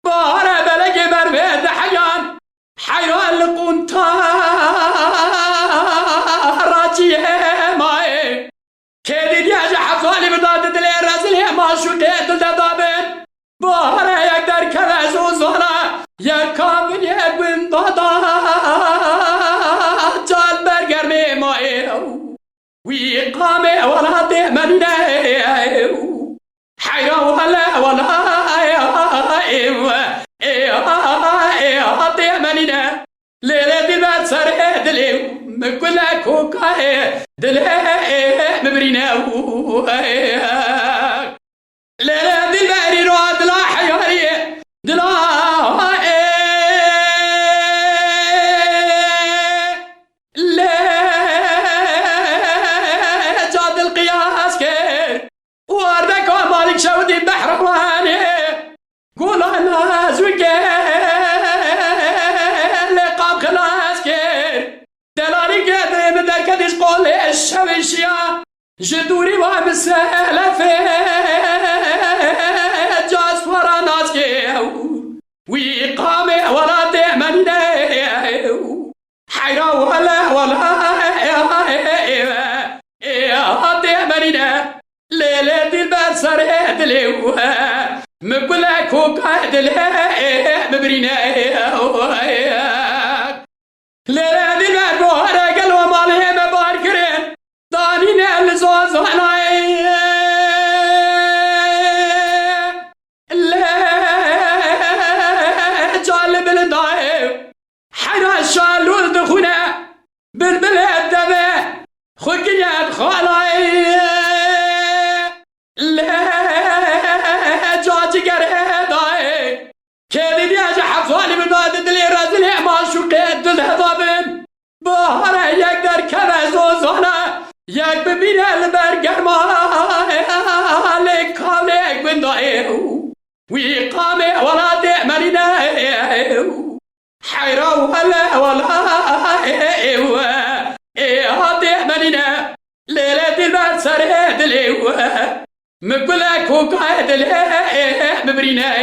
بارا بلق بربيد حيان حيران لقونتار راجيه ماي كيدي دياج حفالي بداد دلي رزلي ما شو كيد دابن بارا يقدر كرزو زونا يا كامل يقبن دادا جال برگر مي ماي ويقامي ولا دمنا حيرا ولا دمنا ليلة دل سر دلي مكل كوكا دلي مبرينا ليلة دل باري رواد لا حياري دلا شودي بحر واني قول انا زوجي لقام خلاص كير دلالي قادري من ذاك ديش قول الشويشيا جدوري وامسالة في جاز فرا ناس كيو ويقامي ولا ديمني حيرا ولا ديمني ليلة البال سر دليو مقبلة كوكا دلي مبرينا ليلة البال بوهرة قلوة مالي مباركرين دانينا الزوز وحناي جالب الدايب حنا الشالو الدخونة بالبلاد دبي خكنيات خالاي كيدي دياج حفالي بداد دلي رازلي ما شو قيد الهضابن بهره يقدر كرزو زونا يك ببين البرگر مالك كاملك من دايو ويقامي ولا دعملنا حيرا ولا دعملنا ليلة البال سر دليو مقبلك وقاعد مبرينا